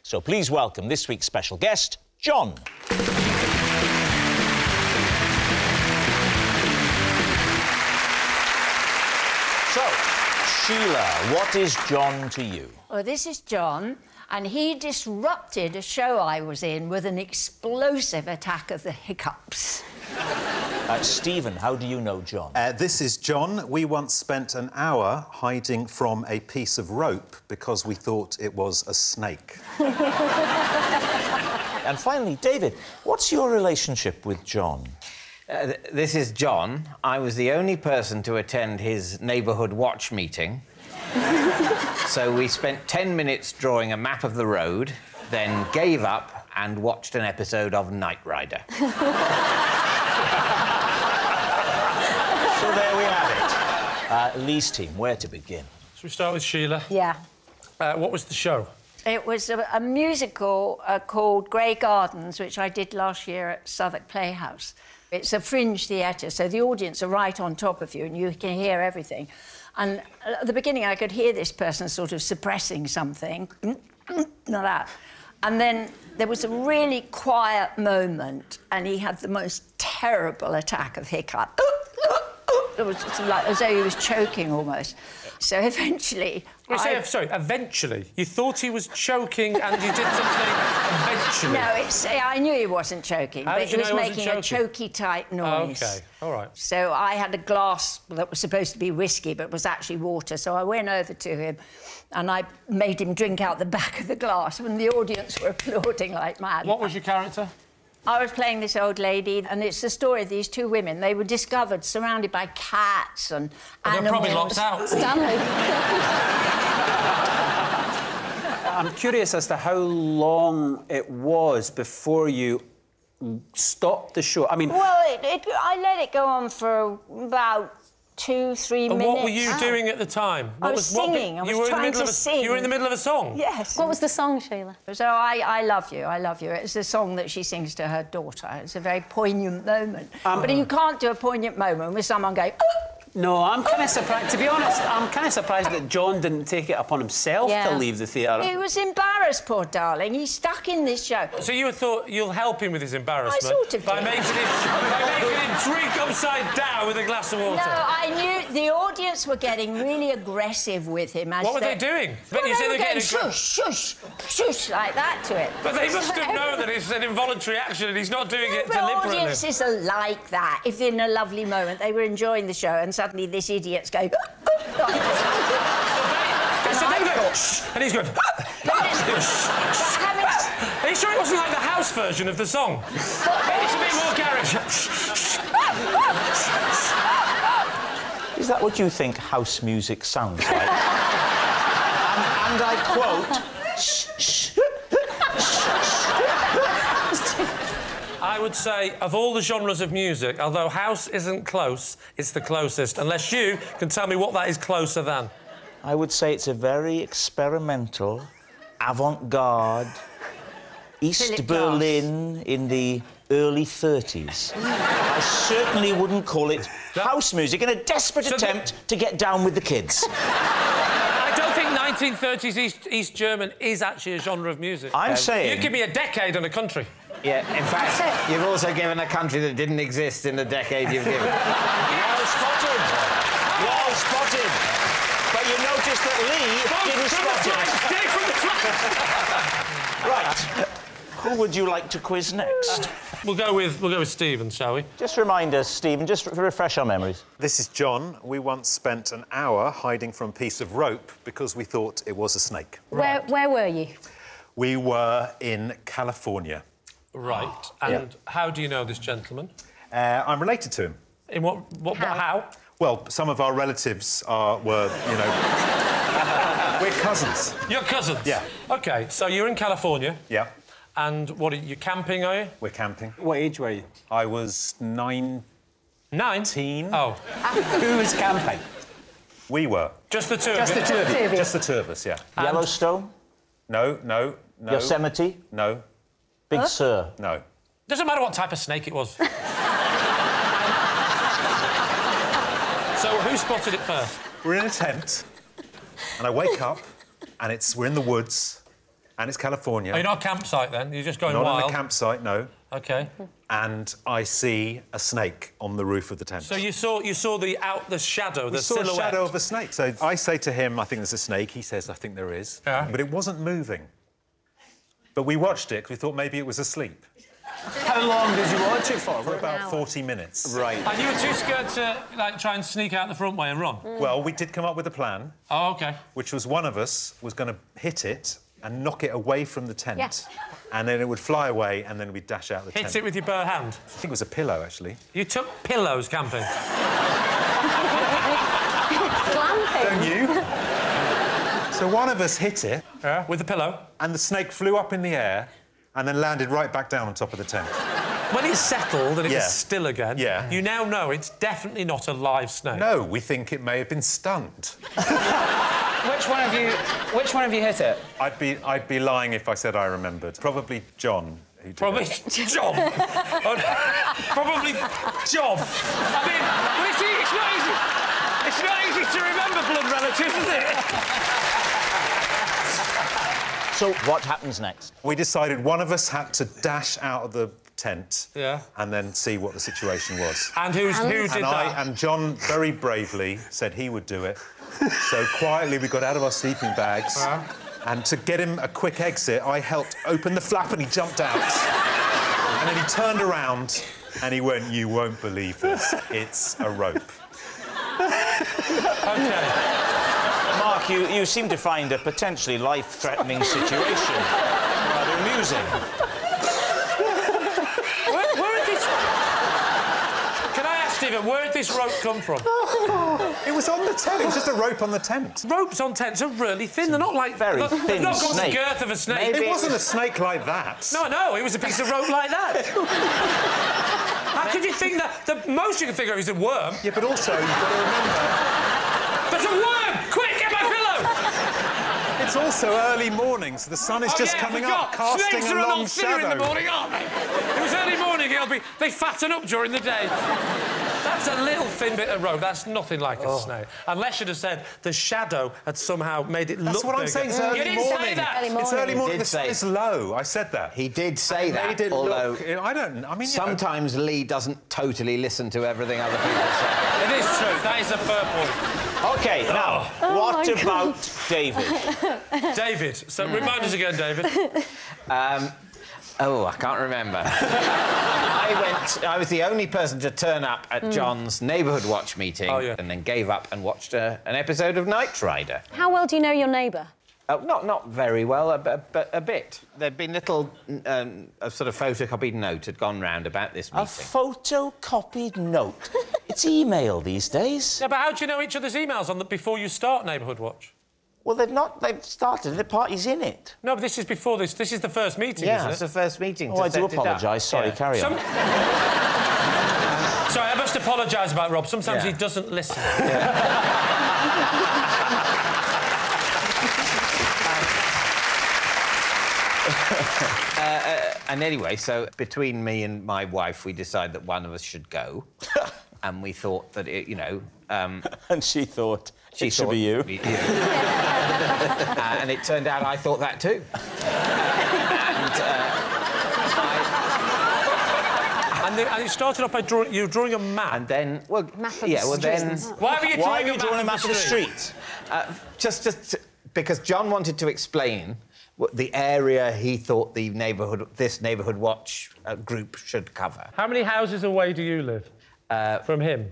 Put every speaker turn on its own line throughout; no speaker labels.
So please welcome this week's special guest, John. So, Sheila, what is John to you?
Well, this is John, and he disrupted a show I was in with an explosive attack of the hiccups.
Stephen, how do you know John?
This is John. We once spent an hour hiding from a piece of rope because we thought it was a snake.
And finally, David, what's your relationship with John?
This is John. I was the only person to attend his neighbourhood watch meeting. So we spent 10 minutes drawing a map of the road, then gave up and watched an episode of Knight Rider.
So there we have it. Lee's team, where to begin?
Should we start with Sheila?
Yeah.
What was the show?
It was a musical called Grey Gardens, which I did last year at Southwark Playhouse. It's a fringe theatre, so the audience are right on top of you and you can hear everything. And at the beginning, I could hear this person sort of suppressing something, like that. And then there was a really quiet moment and he had the most terrible attack of hiccup. It was just like as though he was choking almost. So eventually...
Sorry, eventually? You thought he was choking and you did something eventually?
No, I knew he wasn't choking, but he was making a choky-type noise.
OK, all right.
So I had a glass that was supposed to be whiskey, but was actually water, so I went over to him and I made him drink out the back of the glass, and the audience were applauding like mad.
What was your character?
I was playing this old lady, and it's the story of these two women. They were discovered surrounded by cats and animals.
They're probably locked out.
Stanley.
I'm curious as to how long it was before you stopped the show. I mean...
Well, I let it go on for about 2-3 minutes.
And what were you doing at the time?
I was singing. I was trying to sing.
You were in the middle of a song?
Yes.
What was the song, Sheila?
So I Love You, I Love You. It's a song that she sings to her daughter. It's a very poignant moment. But you can't do a poignant moment with someone going...
No, I'm kind of surprised. To be honest, I'm kind of surprised that John didn't take it upon himself to leave the theatre.
He was embarrassed, poor darling. He's stuck in this show.
So you thought you'll help him with his embarrassment?
I sort of
by making him drink upside down with a glass of water?
No, I knew the audience were getting really aggressive with him. As
what were they doing?
Well, they were going shush, shush, shush, like that to it.
But they must have known that it's an involuntary action and he's not doing it
but
deliberately.
Audiences are like that. If in a lovely moment they were enjoying the show and suddenly this idiot's going...
And he's going... Are you sure it wasn't like the house version of the song? It's a bit more garage.
Is that what you think house music sounds like? and I quote...
I would say, of all the genres of music, although house isn't close, it's the closest, unless you can tell me what that is closer than.
I would say it's a very experimental, avant-garde, East Berlin in the early 30s. I certainly wouldn't call it house music in a desperate attempt to get down with the kids.
I don't think 1930s East German is actually a genre of music.
I'm saying...
You give me a decade and a country.
Yeah, in fact, you've also given a country that didn't exist in the decade you've given.
Well spotted. Well spotted. But you noticed that Lee didn't spot it. Right. Who would you like to quiz next?
We'll go with Stephen, shall we?
Just remind us, Stephen, just to refresh our memories.
This is John. We once spent an hour hiding from a piece of rope because we thought it was a snake.
Right. Where were you?
We were in California.
Right. And how do you know this gentleman?
I'm related to him.
In how?
Well, some of our relatives were, you know... We're cousins.
You're cousins?
Yeah.
OK, so you're in California.
Yeah.
And what, are you camping, are you?
We're camping.
What age were you?
I was 19.
Oh.
Who was camping?
We were.
Just the two of you?
Just the two of you. Just the two of us, yeah.
And Yellowstone?
No, no, no.
Yosemite?
No.
Big Sur?
No.
Doesn't matter what type of snake it was. So who spotted it first?
We're in a tent, and I wake up, and we're in the woods, And it's California.
Are you not a campsite, then? You're just going
not
wild?
Not on a campsite, no.
OK.
And I see a snake on the roof of the tent.
So you saw the shadow, the silhouette?
We saw a shadow of a snake. So I say to him, I think there's a snake. He says, I think there is.
Yeah.
But it wasn't moving. But we watched it because we thought maybe it was asleep.
How long did you watch it for?
For about 40 minutes.
Right.
And you were too scared to, like, try and sneak out the front way and run?
Well, we did come up with a plan.
Oh, OK.
Which was one of us was going to hit it and knock it away from the tent.
Yeah.
And then it would fly away and then we'd dash out the tent.
Hit it with your bare hand?
I think it was a pillow, actually.
You took pillows camping?
Don't you? So one of us hit it.
Yeah, with the pillow?
And the snake flew up in the air and then landed right back down on top of the tent.
When it's settled and it was still again, you now know it's definitely not a live snake.
No, we think it may have been stunned.
Which one of you hit it?
I'd be lying if I said I remembered. Probably John. Who did
Probably
it.
John. Probably John. I mean, well, it's not easy. It's not easy to remember blood relatives, is it?
So what happens next?
We decided one of us had to dash out of the tent and then see what the situation was.
And who did that?
And John very bravely said he would do it. So quietly we got out of our sleeping bags and to get him a quick exit, I helped open the flap and he jumped out. And then he turned around and he went, "You won't believe this. It's a rope."
OK.
Mark, you seem to find a potentially life-threatening situation rather amusing.
Stephen, where did this rope come from?
It was on the tent. It was just a rope on the tent.
Ropes on tents are really thin. They're not like...
Very thin
They've not got
snake.
the girth of a snake.
It wasn't a snake like that.
No, it was a piece of rope like that. How could you think that? The most you can think of is a worm.
Yeah, but also, you've got to remember...
There's a worm! Quick, get my pillow!
It's also early morning, so the sun is just coming up, casting
Snakes
a
are
long
lot thinner
shadow.
in the morning, aren't they? It was early morning, they fatten up during the day. That's a little thin bit of rope. That's nothing like a snake. Unless you'd have said the shadow had somehow made it look
That's what I'm
bigger.
saying. It's early
You didn't
morning.
say that.
It's early morning. The sun is low. I said that.
He did say that,
Made it
although...
look, I don't... I mean...
Sometimes Lee doesn't totally listen to everything other people say.
It is true. That is a fair point.
OK, now, what about David?
David. So remind us again, David.
Oh, I can't remember. I was the only person to turn up at John's neighbourhood watch meeting and then gave up and watched an episode of Knight Rider.
How well do you know your neighbour?
Not very well, but a bit. There'd been little... a sort of photocopied note had gone round about this meeting.
A photocopied note? It's email these days.
Yeah, but how do you know each other's emails before you start Neighbourhood Watch?
Well, they've started, the party's in it.
No, but this is before this. This is the first meeting,
yeah,
isn't it?
it's the first meeting.
Oh, I do apologise. Sorry, carry on.
Sorry, I must apologise about Rob. Sometimes he doesn't listen.
And anyway, so between me and my wife, we decided that one of us should go. And we thought that,
And she thought it should be you.
And it turned out I thought that too.
And you started off by drawing a map.
And then, well,
Map of the streets.
Why were you drawing
a map of the street?
just because John wanted to explain the area he thought this neighbourhood watch group should cover.
How many houses away do you live from him?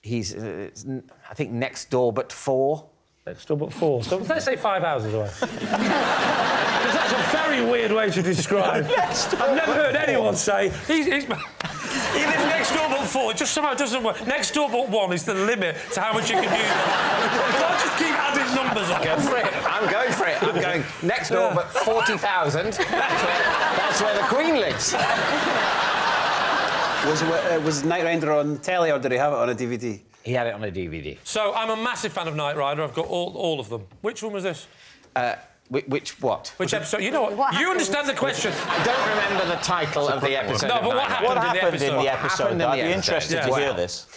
He's, I think, next door but 4.
Next door but 4. So let's say 5 houses away. Because that's a very weird way to describe. I've never heard anyone say he lives next door but 4. It just somehow doesn't work. Next door but 1 is the limit to how much you can use. You can't just keep adding numbers on.
Go for it. I'm going for it. I'm going next door but 40,000. That's where the Queen lives.
Was Knight Rider on telly or did he have it on a DVD?
He had it on a DVD.
So I'm a massive fan of Knight Rider. I've got all of them. Which one was this?
Which what?
Which episode? You know what? You understand the question.
I don't remember the title of the episode.
No, but what happened in the episode?
I'd be interested to hear this.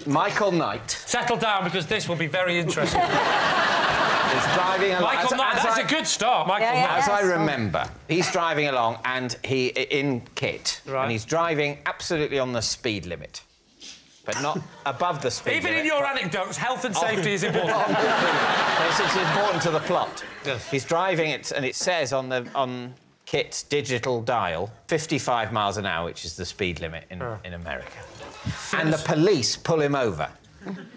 Michael Knight.
Settle down, because this will be very interesting.
He's driving along.
Michael Knight, that's a good start, Michael Knight.
As I remember, he's driving along and he in kit, and he's driving absolutely on the speed limit, but not above the speed limit.
Even in your anecdotes, health and safety is important.
It's important to the plot. Yes. He's driving it, and it says on Kit's digital dial 55 miles an hour, which is the speed limit in America. And the police pull him over.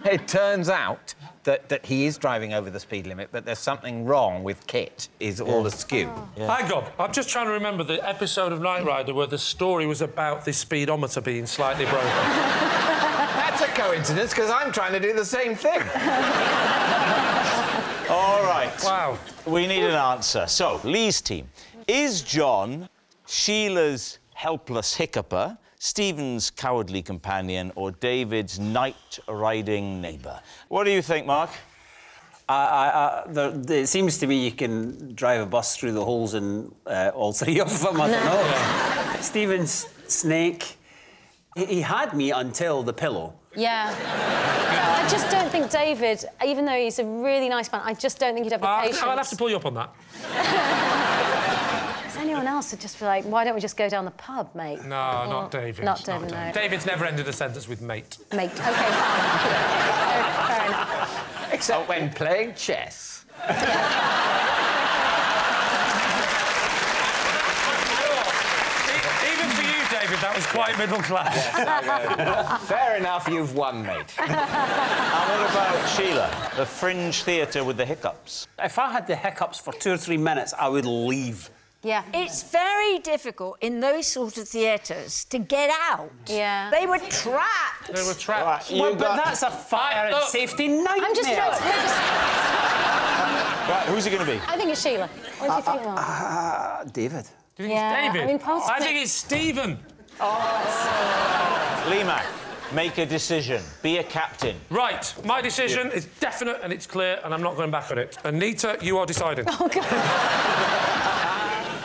It turns out that he is driving over the speed limit, but there's something wrong with Kit. He's all askew.
Hang on, I'm just trying to remember the episode of Knight Rider where the story was about the speedometer being slightly broken.
That's a coincidence, because I'm trying to do the same thing.
All right.
Wow.
We need an answer. So, Lee's team. Is John Sheila's helpless hiccuper, Stephen's cowardly companion, or David's night-riding neighbour? What do you think, Mark?
It seems to me you can drive a bus through the holes in all three of them. I don't know. Yeah. Stephen's snake. He had me until the pillow.
Yeah. I just don't think David, even though he's a really nice man, I just don't think he'd have the patience.
I'll have to pull you up on that.
Anyone else would just be like, why don't we just go down the pub, mate?
No, not David.
Not David, no.
David's never ended a sentence with mate.
Mate, OK, fine. Fair enough.
Except when playing chess.
Even for you, David, that was quite middle class.
Yes, fair enough, you've won, mate.
And what about Sheila, the fringe theatre with the hiccups?
If I had the hiccups for 2 or 3 minutes, I would leave.
Yeah.
It's very difficult in those sort of theatres to get out.
Yeah.
They were trapped.
They were trapped.
But that's a fire and safety nightmare.
I'm just...
Right, who's it going to be?
I think it's Sheila. What do you think, Mark?
David.
Do you think it's David?
I mean,
I think it's Stephen.
Lee Mack, make a decision. Be a captain.
Right, my decision is definite and it's clear, and I'm not going back on it. Anita, you are deciding.
Oh, God.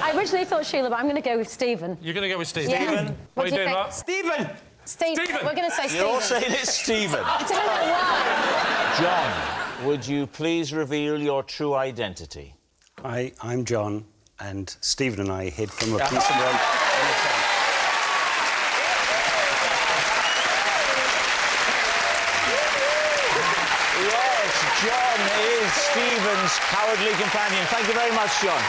I originally thought Sheila, but I'm going to go with Stephen.
You're going to go with Stephen?
Yeah.
Stephen.
What are you doing,
think?
Mark?
Stephen!
Stephen. We're going to say Stephen.
You're all saying it's Stephen.
I don't know why.
John, would you please reveal your true identity?
I'm John, and Stephen and I hid from a police around.
Yes, John is Stephen's cowardly companion. Thank you very much, John.